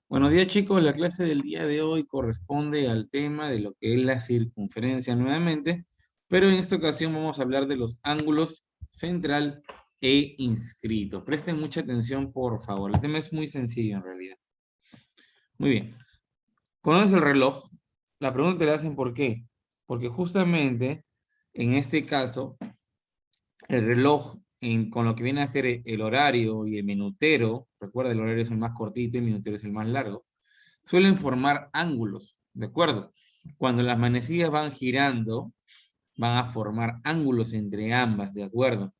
Buenos días chicos, la clase del día de hoy corresponde al tema de lo que es la circunferencia nuevamente, pero en esta ocasión vamos a hablar de los ángulos central e inscrito. Presten mucha atención por favor, el tema es muy sencillo en realidad. Muy bien, ¿conoces el reloj? La pregunta te la hacen ¿por qué? Porque justamente en este caso el reloj con lo que viene a ser el horario y el minutero, recuerda el horario es el más cortito y el minutero es el más largo, suelen formar ángulos, ¿de acuerdo? Cuando las manecillas van girando, van a formar ángulos entre ambas, ¿de acuerdo?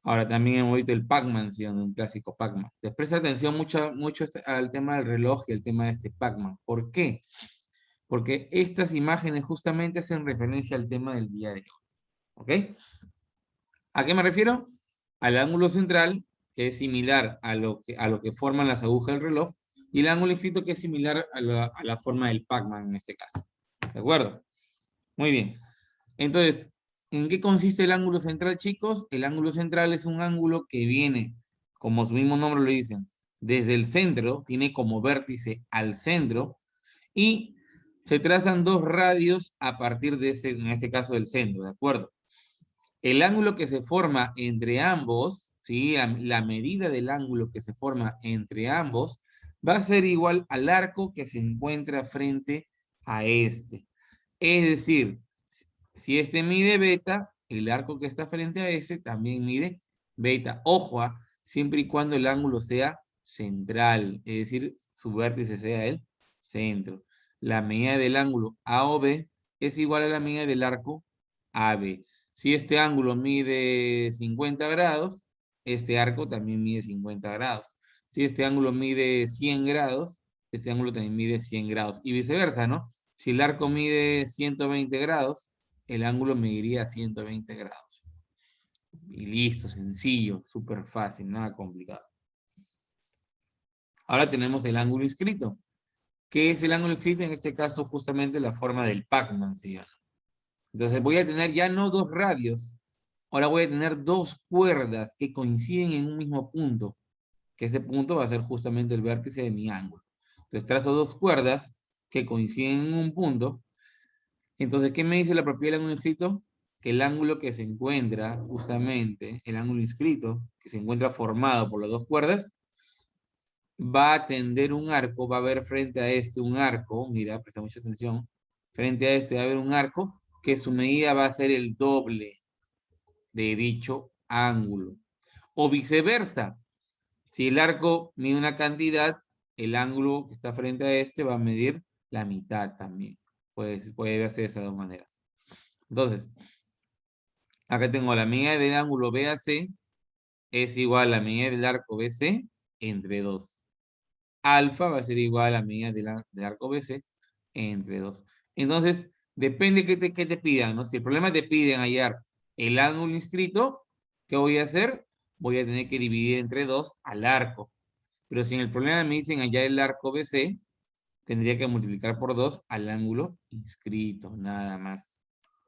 Ahora también hemos visto el Pac-Man, ¿sí? Un clásico Pac-Man. Entonces, presta atención mucho al tema del reloj y el tema de este Pac-Man. ¿Por qué? Porque estas imágenes justamente hacen referencia al tema del día de hoy, ¿ok? ¿A qué me refiero? Al ángulo central, que es similar a lo que forman las agujas del reloj, y el ángulo inscrito, que es similar a la forma del Pac-Man en este caso. ¿De acuerdo? Muy bien. Entonces, ¿en qué consiste el ángulo central, chicos? El ángulo central es un ángulo que viene, como su mismo nombre lo dicen, desde el centro, tiene como vértice al centro, y se trazan dos radios a partir de ese, en este caso, del centro, ¿de acuerdo? El ángulo que se forma entre ambos, ¿sí? La medida del ángulo que se forma entre ambos va a ser igual al arco que se encuentra frente a este. Es decir, si este mide beta, el arco que está frente a ese también mide beta. Ojo, siempre y cuando el ángulo sea central, es decir, su vértice sea el centro. La medida del ángulo AOB es igual a la medida del arco AB. Si este ángulo mide 50 grados, este arco también mide 50 grados. Si este ángulo mide 100 grados, este ángulo también mide 100 grados. Y viceversa, ¿no? Si el arco mide 120 grados, el ángulo mediría 120 grados. Y listo, sencillo, súper fácil, nada complicado. Ahora tenemos el ángulo inscrito. ¿Qué es el ángulo inscrito? En este caso, justamente la forma del Pac-Man, se llama. Entonces voy a tener ya no dos radios, ahora voy a tener dos cuerdas que coinciden en un mismo punto, que ese punto va a ser justamente el vértice de mi ángulo. Entonces trazo dos cuerdas que coinciden en un punto. Entonces, ¿qué me dice la propiedad del ángulo inscrito? Que el ángulo que se encuentra justamente, el ángulo inscrito, que se encuentra formado por las dos cuerdas, va a tender un arco, va a haber frente a este un arco, mira, presta mucha atención, frente a este va a haber un arco que su medida va a ser el doble de dicho ángulo. O viceversa, si el arco mide una cantidad, el ángulo que está frente a este va a medir la mitad también. Puede verse de esas dos maneras. Entonces, acá tengo la medida del ángulo BAC es igual a la medida del arco BC entre 2. Alfa va a ser igual a la medida del arco BC entre 2. Entonces, depende qué te pidan, ¿no? Si el problema te piden hallar el ángulo inscrito, ¿qué voy a hacer? Voy a tener que dividir entre 2 al arco. Pero si en el problema me dicen hallar el arco BC, tendría que multiplicar por 2 al ángulo inscrito, nada más.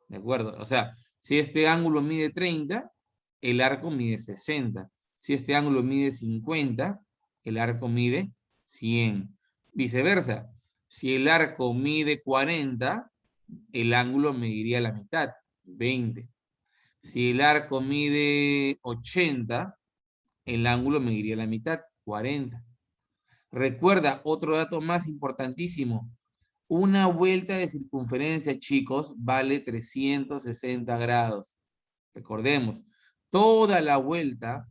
¿De acuerdo? O sea, si este ángulo mide 30, el arco mide 60. Si este ángulo mide 50, el arco mide 100. Viceversa, si el arco mide 40, el ángulo mediría la mitad, 20. Si el arco mide 80, el ángulo mediría la mitad, 40. Recuerda, otro dato más importantísimo. Una vuelta de circunferencia, chicos, vale 360 grados. Recordemos, toda la vuelta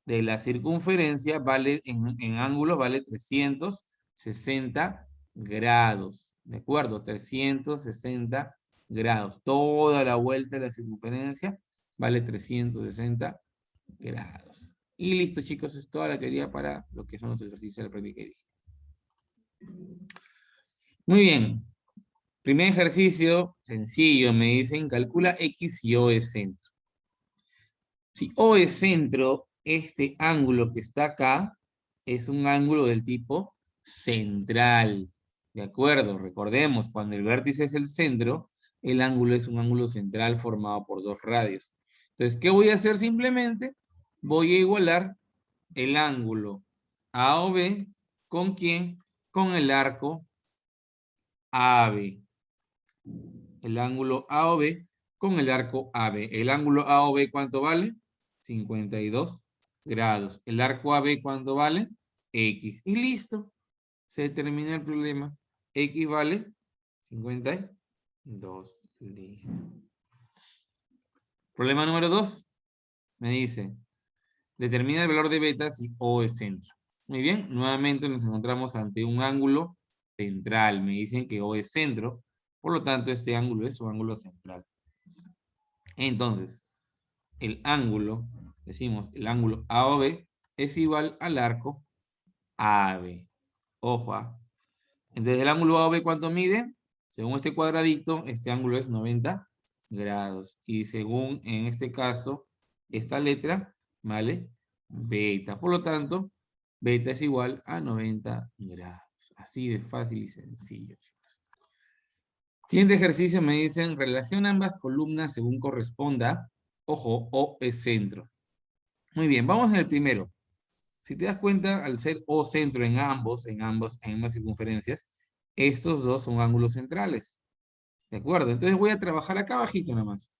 de la circunferencia vale, en ángulo vale 360 grados. ¿De acuerdo? 360 grados. Toda la vuelta de la circunferencia vale 360 grados. Y listo, chicos, es toda la teoría para lo que son los ejercicios de la práctica de dije. Muy bien. Primer ejercicio, sencillo, me dicen, calcula X y O es centro. Si O es centro, este ángulo que está acá es un ángulo del tipo central. ¿De acuerdo? Recordemos, cuando el vértice es el centro, el ángulo es un ángulo central formado por dos radios. Entonces, ¿qué voy a hacer simplemente? Voy a igualar el ángulo AOB, ¿con quién? Con el arco AB. El ángulo AOB con el arco AB. El ángulo AOB, ¿cuánto vale? 52 grados. El arco AB, ¿cuánto vale? X. Y listo. Se termina el problema. X vale 52. Listo. Problema número 2. Me dice, determina el valor de beta si O es centro. Muy bien. Nuevamente nos encontramos ante un ángulo central. Me dicen que O es centro. Por lo tanto, este ángulo es un ángulo central. Entonces, el ángulo, decimos, el ángulo AOB es igual al arco AB. Ojo, ¿ah? Entonces, el ángulo AOB, ¿cuánto mide? Según este cuadradito, este ángulo es 90 grados. Y según, en este caso, esta letra, ¿vale? Beta. Por lo tanto, beta es igual a 90 grados. Así de fácil y sencillo. Siguiente ejercicio me dicen, relaciona ambas columnas según corresponda. Ojo, O es centro. Muy bien, vamos en el primero. Si te das cuenta, al ser O centro en ambas circunferencias, estos dos son ángulos centrales. ¿De acuerdo? Entonces voy a trabajar acá abajito nada más.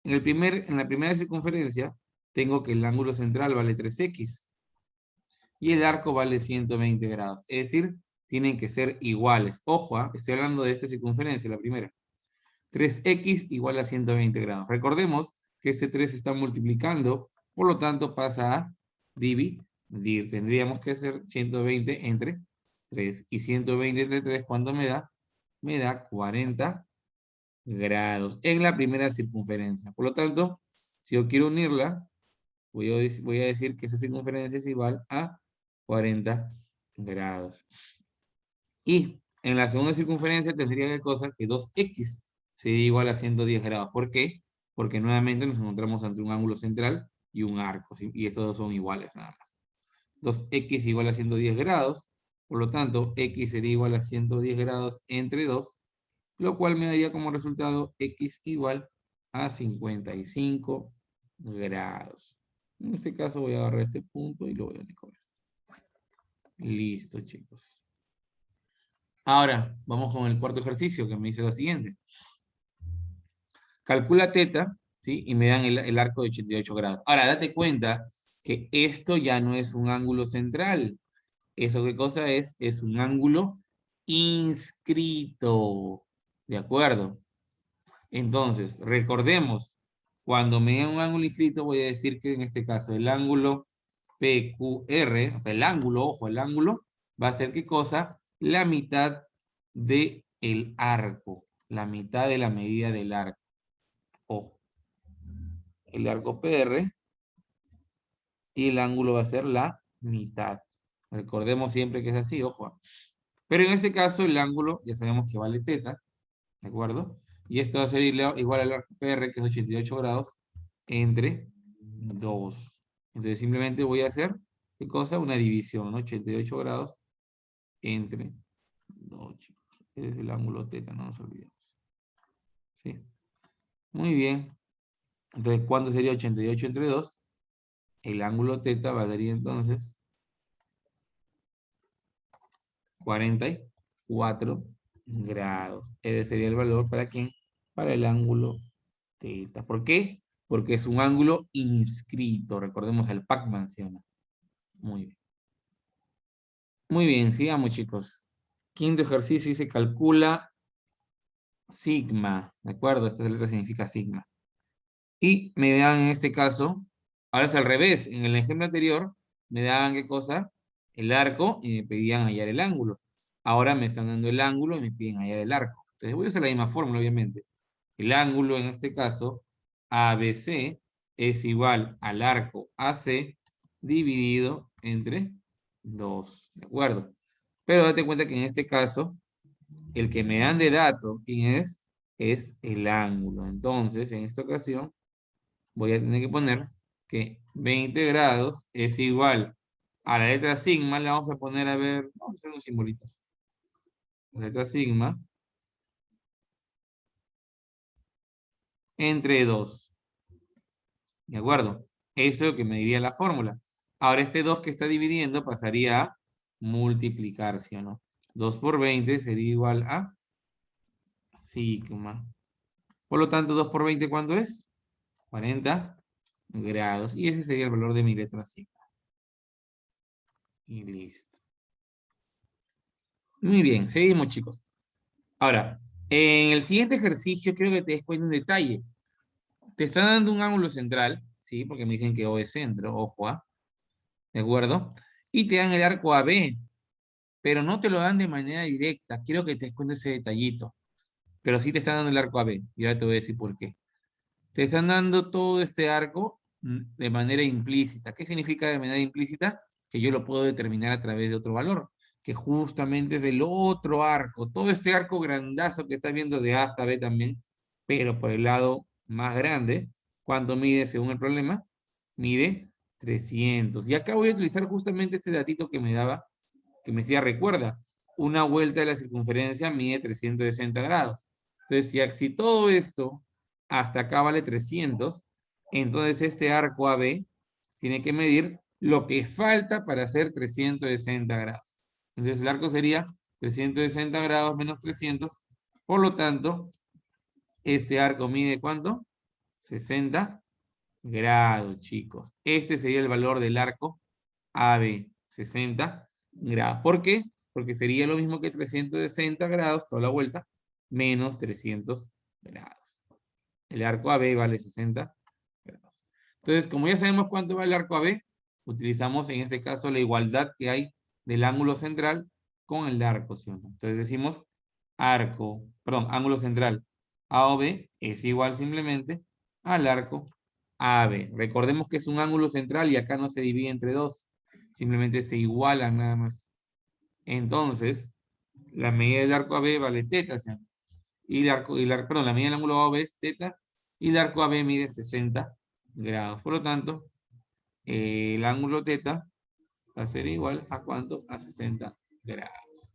En la primera circunferencia, tengo que el ángulo central vale 3x y el arco vale 120 grados. Es decir, tienen que ser iguales. Ojo, estoy hablando de esta circunferencia, la primera. 3x igual a 120 grados. Recordemos que este 3 está multiplicando, por lo tanto pasa a dividir. Tendríamos que hacer 120 entre 3. Y 120 entre 3, ¿cuánto me da? Me da 40 grados en la primera circunferencia. Por lo tanto, si yo quiero unirla, voy a decir que esa circunferencia es igual a 40 grados. Y en la segunda circunferencia tendría que cosa que 2x sería igual a 110 grados. ¿Por qué? Porque nuevamente nos encontramos ante un ángulo central y un arco, ¿sí? Y estos dos son iguales nada más. 2x igual a 110 grados. Por lo tanto, x sería igual a 110 grados entre 2, lo cual me daría como resultado x igual a 55 grados. En este caso voy a agarrar este punto y lo voy a unir con esto. Listo, chicos. Ahora, vamos con el cuarto ejercicio que me dice lo siguiente. Calcula teta, ¿sí? Y me dan el arco de 88 grados. Ahora, date cuenta que esto ya no es un ángulo central. ¿Eso qué cosa es? Es un ángulo inscrito. ¿De acuerdo? Entonces, recordemos, cuando me den un ángulo inscrito, voy a decir que en este caso el ángulo PQR, o sea, el ángulo, ojo, el ángulo, va a ser ¿qué cosa? La mitad del arco. La mitad de la medida del arco. Ojo. El arco PR y el ángulo va a ser la mitad. Recordemos siempre que es así, ojo. Pero en este caso el ángulo ya sabemos que vale teta, ¿de acuerdo? Y esto va a ser igual al arco PR, que es 88 grados, entre 2. Entonces simplemente voy a hacer, ¿qué cosa? Una división, ¿no? 88 grados entre 2, chicos. Es el ángulo teta, no nos olvidemos. ¿Sí? Muy bien. Entonces, ¿cuánto sería 88 entre 2? El ángulo teta valdría entonces 44 grados. Ese sería el valor para quién? Para el ángulo teta. ¿Por qué? Porque es un ángulo inscrito. Recordemos, el PAC menciona. Muy bien. Muy bien, sigamos, chicos. Quinto ejercicio dice calcula sigma. ¿De acuerdo? Esta letra significa sigma. Y me dan en este caso, ahora es al revés. En el ejemplo anterior, me daban ¿qué cosa? El arco y me pedían hallar el ángulo. Ahora me están dando el ángulo y me piden hallar el arco. Entonces voy a usar la misma fórmula, obviamente. El ángulo, en este caso, ABC, es igual al arco AC dividido entre 2. ¿De acuerdo? Pero date cuenta que en este caso, el que me dan de dato, ¿quién es? Es el ángulo. Entonces, en esta ocasión, voy a tener que poner que 20 grados es igual a la letra sigma. Le vamos a poner, a ver, vamos a hacer unos simbolitos. La letra sigma entre 2. ¿De acuerdo? Eso es lo que me diría la fórmula. Ahora este 2 que está dividiendo pasaría a multiplicar, ¿sí o no? 2 por 20 sería igual a sigma. Por lo tanto, 2 por 20, ¿cuánto es? 40 grados. Y ese sería el valor de mi letra sigma. Y listo. Muy bien, seguimos, chicos. Ahora, en el siguiente ejercicio quiero que te des cuenta de un detalle. Te está dando un ángulo central, ¿sí? Porque me dicen que O es centro, ojo, ¿ah? ¿De acuerdo? Y te dan el arco AB, pero no te lo dan de manera directa. Quiero que te des cuenta de ese detallito. Pero sí te están dando el arco AB. Y ahora te voy a decir por qué. Te están dando todo este arco de manera implícita. ¿Qué significa de manera implícita? Que yo lo puedo determinar a través de otro valor, que justamente es el otro arco. Todo este arco grandazo que estás viendo de A hasta B también, pero por el lado más grande, ¿cuánto mide según el problema? Mide 300. Y acá voy a utilizar justamente este datito que me daba, que me decía, recuerda, una vuelta de la circunferencia mide 360 grados. Entonces, si todo esto hasta acá vale 300, entonces este arco AB tiene que medir lo que falta para hacer 360 grados. Entonces el arco sería 360 grados menos 300. Por lo tanto, este arco mide ¿cuánto? 60 grados, chicos. Este sería el valor del arco AB, 60 grados. ¿Por qué? Porque sería lo mismo que 360 grados, toda la vuelta, menos 300 grados. El arco AB vale 60 grados. Entonces, como ya sabemos cuánto vale el arco AB, utilizamos en este caso la igualdad que hay del ángulo central con el de arco, ¿sí o no? Entonces decimos ángulo central AOB es igual simplemente al arco AB. Recordemos que es un ángulo central y acá no se divide entre dos, simplemente se igualan nada más. Entonces, la medida del arco AB vale teta, ¿sí? La medida del ángulo AOB es teta y el arco AB mide 60 grados. Por lo tanto, el ángulo teta va a ser igual a ¿cuánto? A 60 grados.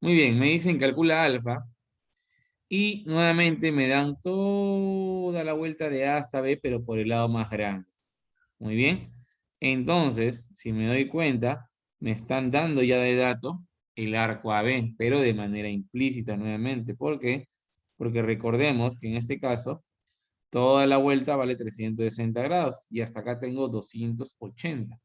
Muy bien, me dicen calcula alfa y nuevamente me dan toda la vuelta de A hasta B, pero por el lado más grande. Muy bien. Entonces, si me doy cuenta, me están dando ya de dato el arco AB, pero de manera implícita nuevamente. ¿Por qué? Porque recordemos que en este caso, toda la vuelta vale 360 grados y hasta acá tengo 280.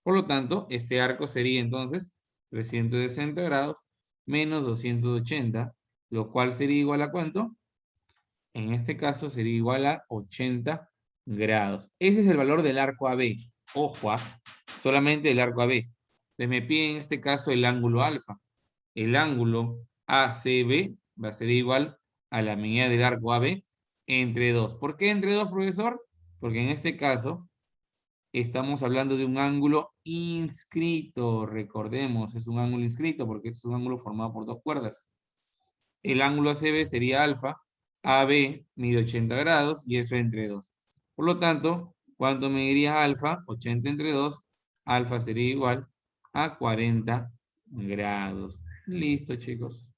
Por lo tanto, este arco sería entonces 360 grados menos 280, lo cual sería igual a ¿cuánto? En este caso sería igual a 80 grados. Ese es el valor del arco AB. Ojo, solamente el arco AB. Entonces me pide en este caso el ángulo alfa. El ángulo ACB va a ser igual a la medida del arco AB entre 2. ¿Por qué entre 2, profesor? Porque en este caso estamos hablando de un ángulo inscrito. Recordemos, es un ángulo inscrito porque es un ángulo formado por dos cuerdas. El ángulo ACB sería alfa. AB mide 80 grados y eso entre 2. Por lo tanto, ¿cuánto mediría alfa? 80 entre 2. Alfa sería igual a 40 grados. Listo, chicos.